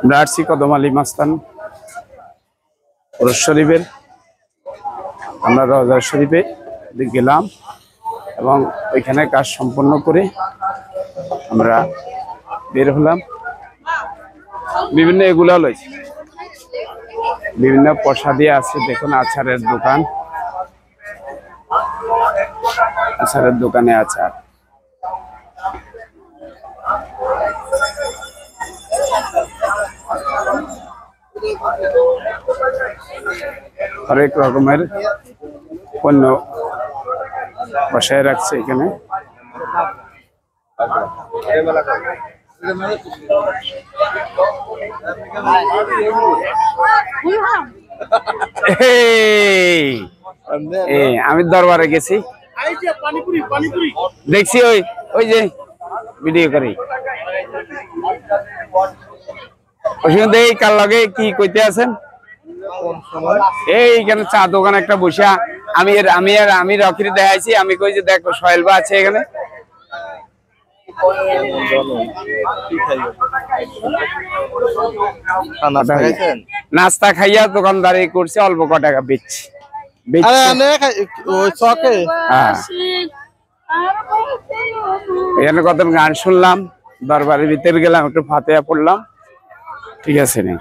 আমরা আসছি কদম আলী মাস্তান ওরস শরীফের। আমরা রওজা শরীফে গেলাম এবং ওইখানে কাজ সম্পন্ন করে আমরা বের হলাম। বিভিন্ন এগুলা লইছে, বিভিন্ন প্রসাদী আছে। দেখুন আচারের দোকান, আচারের দোকানে আচার। হরেক রকমের পণ্য বসায় রাখছে এখানে। আমি দরবারে গেছি, দেখছি ওই ওই যে ভিডিও করি এই কার লগে কি কইতে আছেন। এইখানে চা দোকান একটা বসা আমি রকিরে দেখাইছি। আমি কই যে দেখো সোহেল বা আছে এখানে। নাস্তা খাইয়া দোকানদারি করছে, অল্প ক টাকা বেচছি। এখানে কত গান শুনলাম, দরবারের ভিতরে গেলাম, একটু ফাতেহা পড়লাম। ঠিক আছে নি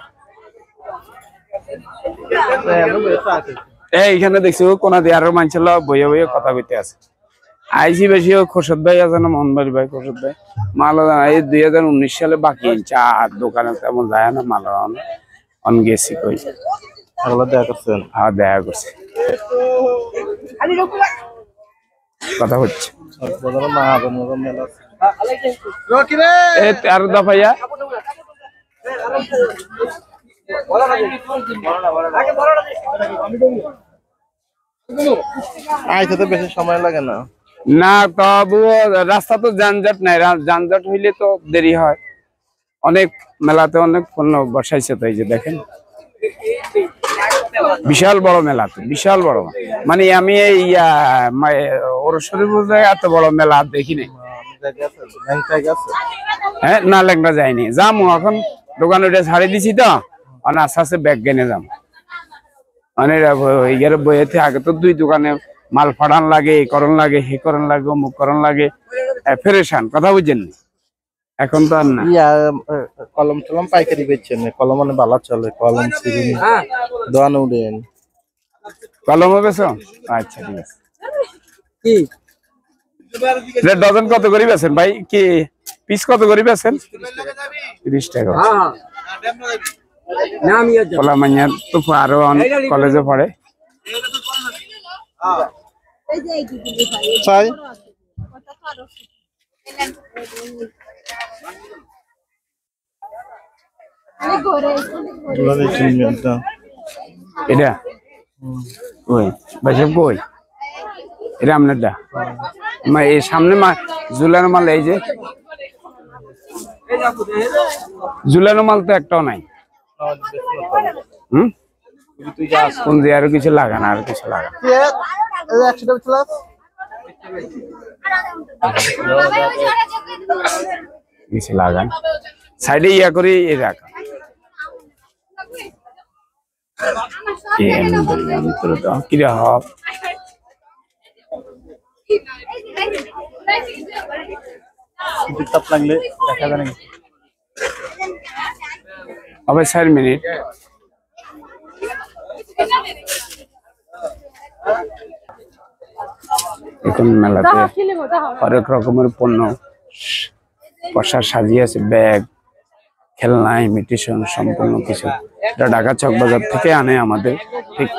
এইখানে দেখছি কোনা দিয়ে আরো মানুষ বইয়ে বইয়ে কথা কইতে আছে। আইসি বেশি খোরশদ ভাই আছে না, মোহনবাড়ি ভাই খোরশদ ভাই। মাল এই 2019 সালে বাকি চা দোকানে তেমন যায় না মাল অন গেছি কই দেখা করছেন। হ্যাঁ দেখা করছে, কথা হচ্ছে। আর দফাইয়া আইতে বেশি সময় লাগে না। না তবুও রাস্তা তো যানজট নাই, যানজট হইলে তো দেরি হয় অনেক। মেলাতে অনেক পণ্য বসাইছে তো, এই যে দেখেন বিশাল বড় মেলা, তো বিশাল বড়। মানে আমি এই ওরস শরীফ এত বড় মেলা দেখি নাই। হ্যাঁ না, লেখনা যায়নি, যাবো এখন। দোকান ওইটা ছাড়ি দিছি তো, আস্তে আস্তে ব্যাগ কিনে যাবো। মানে বইয়েতে আগে তো 2 দোকানে মাল ফাড়ান লাগে, এই করণ লাগে, হে করণ লাগে, অমুক করণ লাগে, ফেরেশান। কথা বুঝছেন? এখন তো আর না। কলম টলম পাইকারি বেচছেন? কলম মানে ভালো চলে, কলম সিরিন দোয়ান উঠেন। কলম বেছো? আচ্ছা ঠিক আছে। কি ডজন কত করে বেচেন ভাই? কি পিস কত করে বেচেন? 30 টাকা। কলা মাইয়া তো আরো কলেজে পড়ে। এটা ওই ভাইসব কই? এটা আপনারটা? এই সামনে ঝুলানো মাল, এই যে ঝুলানো মাল তো একটাও নাই। কোন দিয়ে আরো কিছু লাগান, আর কিছু লাগান। কিছু লাগান সাইডে ইয়া করে রাখা। কিরা হব লাগলে দেখা যায় নাকি? আবার 4 মিনিট। এখন মেলাতে অনেক রকমের পণ্য প্রসাদ সাজিয়ে আছে, ব্যাগ, খেলনা, ইমিটেশন, সম্পূর্ণ কিছু। এটা ঢাকা চক বাজার থেকে আনে আমাদের, ঠিক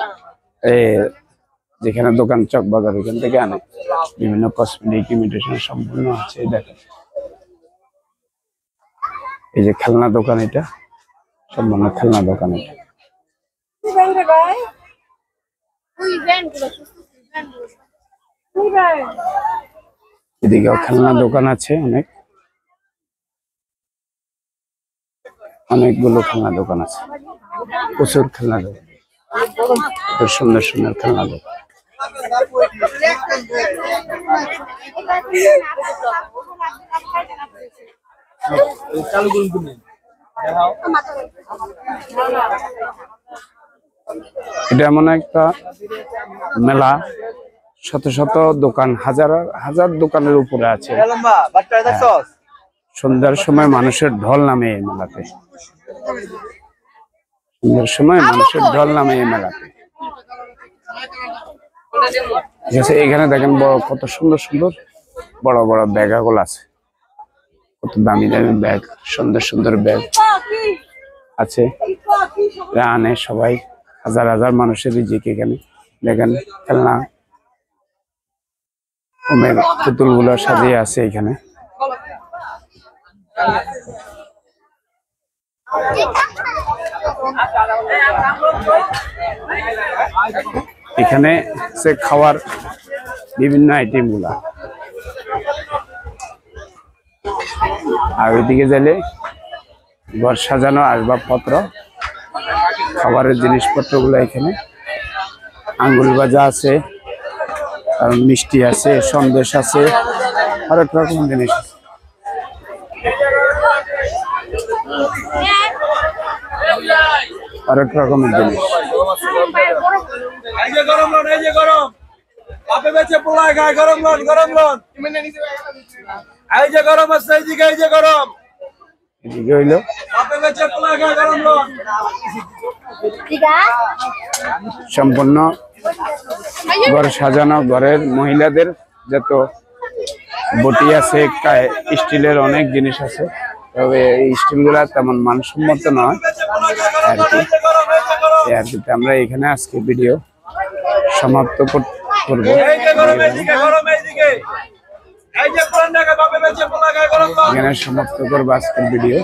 যেখানে দোকান চক বাজার, ওইখান থেকে আনে। বিভিন্ন কসমেটিক ইমিটেশন সম্পূর্ণ আছে। দেখেন এই যে খেলনা দোকান, এটা সম্পূর্ণ খেলনা দোকান। এটা এদিকেও খেলনা দোকান আছে, অনেকগুলো খেলনা দোকান আছে, প্রচুর খেলনা দোকান, সুন্দর সুন্দর খেলনা দোকান। এটা এমন একটা মেলা, শত শত দোকান, হাজার হাজার দোকানের উপরে আছে। সন্ধ্যার সময় মানুষের ঢল নামে এই মেলাতে, সন্ধ্যার সময় মানুষের ঢল নামে এই মেলাতে। ঠিক আছে, এখানে দেখেন বড় কত সুন্দর সুন্দর বড় বড় ব্যাগগুলো আছে, কত দামি দামি ব্যাগ, সুন্দর সুন্দর ব্যাগ আছে। আনে সবাই, হাজার হাজার মানুষের রিজিক। এখানে দেখেন খেলনা পুতুল গুলো সাজিয়ে আছে এখানে। এখানে সে খাওয়ার বিভিন্ন আইটেম গুলা, আর ওইদিকে গেলে ঘর সাজানো আসবাবপত্র, খাবারের জিনিসপত্র গুলো এখানে। আঙ্গুল ভাজা আছে, মিষ্টি আছে, সন্দেশ আছে, হরেক রকম জিনিস আছে। হরেক রকমের জিনিস। এদিকে হইলো সম্পূর্ণ ঘর সাজানো, ঘরের মহিলাদের যত বটি আছে, স্টিলের অনেক জিনিস আছে, তবে এই স্টিল গুলা তেমন মানসম্মত নয় আর কি। আমরা এখানে আজকে ভিডিও সমাপ্ত করবো। এখানে সমাপ্ত করবো আজকের ভিডিও।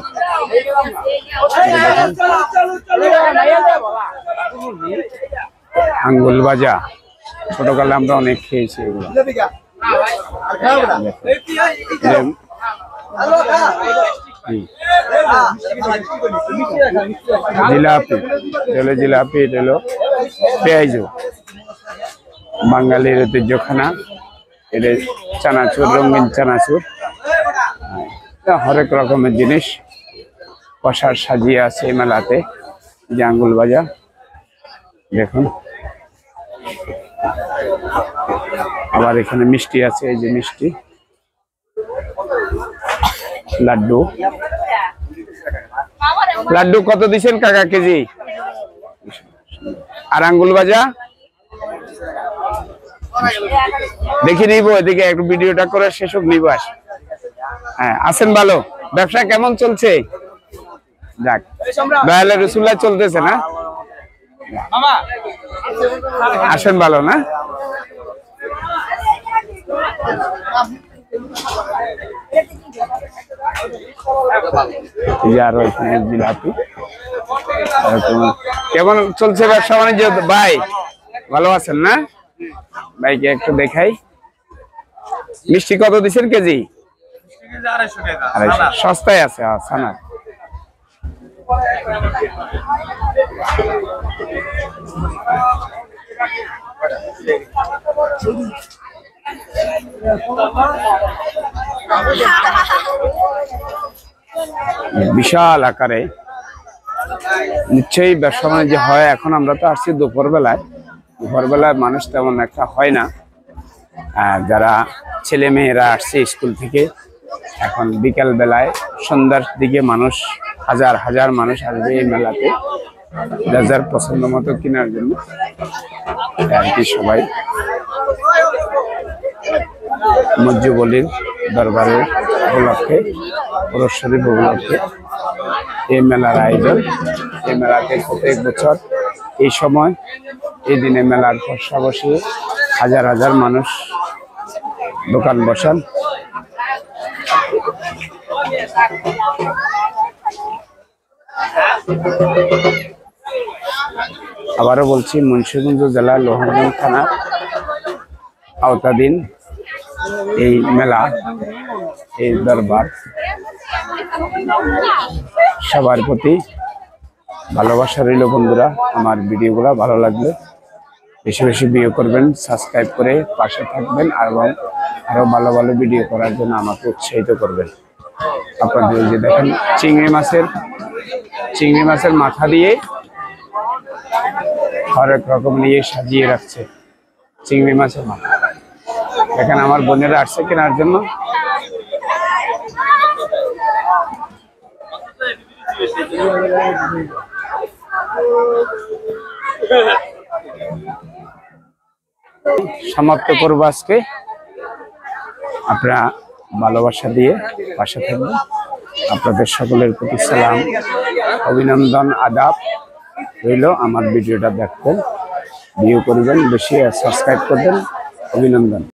আঙ্গুল ভাজা ছোটকালে আমরা অনেক খেয়েছি এগুলো। জিলাপি, এটা জিলাপি, এটা হলো পেঁয়াজু, বাঙালির ঐতিহ্যখানা। এটা চানাচুর, রঙিন চানাচুর, হরেক রকমের জিনিস কষার সাজিয়ে আছে এই মেলাতে। যে আঙ্গুল ভাজা দেখুন, আবার এখানে মিষ্টি আছে, এই যে মিষ্টি, লাড্ডু। লাড্ডু কত দিচ্ছেন কাকা কেজি? আর আঙ্গুল ভাজা দেখি নিব, এদিকে একটু ভিডিওটা করে শেষ হোক, নিব। হ্যাঁ, আছেন ভালো? ব্যবসা কেমন চলছে? যাক, দয়ালে রসুল্লাহ চলতেছে না? আসেন ভালো না? জিলাপি। কেমন চলছে ব্যবসা বাণিজ্য ভাই? ভালো আছেন না? ভাইকে একটু দেখাই। মিষ্টি কত দিচ্ছেন কেজি? 250 সস্তায় আছে। ছানা বিশাল আকারে নিশ্চয়ই ব্যবসা বাণিজ্য হয়। এখন আমরা তো আসছি দুপুর বেলায়, দুপুর বেলায় মানুষ তেমন একটা হয় না। যারা ছেলে মেয়েরা আসছে স্কুল থেকে, এখন বিকাল বেলায় সন্ধ্যার দিকে মানুষ, হাজার হাজার মানুষ আসবে এই মেলাতে, যার যার পছন্দ মতো কেনার জন্য আর কি। সবাই মজ্জুবলির দরবারের উপলক্ষে, পুরুষ শরীফ উপলক্ষে এই মেলার আয়োজন। এই মেলাতে প্রত্যেক বছর এই সময়, এই দিনে মেলার পশা বসে হাজার হাজার মানুষ দোকান বসান। আবারও বলছি, মুন্সিগঞ্জ জেলার লোহারগঞ্জ থানার আওতাধীন এই মেলা, এই দরবার। সবার প্রতি ভালোবাসা রইল বন্ধুরা। আমার ভিডিওগুলো ভালো লাগলে বেশি বেশি ভিডিও করবেন, সাবস্ক্রাইব করে পাশে থাকবেন, এবং আরো ভালো ভালো ভিডিও করার জন্য আমাকে উৎসাহিত করবেন। আপনাদের যে দেখেন চিংড়ি মাছের চিংড়ি মাছের মাথা দিয়ে হরেক রকম নিয়ে সাজিয়ে রাখছে চিংড়ি মাছের মাথা। এখানে আমার বোনেরা আসছে কেনার জন্য। সমাপ্ত করবো আজকে। আপনারা ভালোবাসা দিয়ে পাশে থাকবেন। আপনাদের সকলের প্রতি সালাম, অভিনন্দন, আদাব রইল। আমার ভিডিওটা দেখবেন, ভিউ করবেন, বেশি সাবস্ক্রাইব করবেন। অভিনন্দন।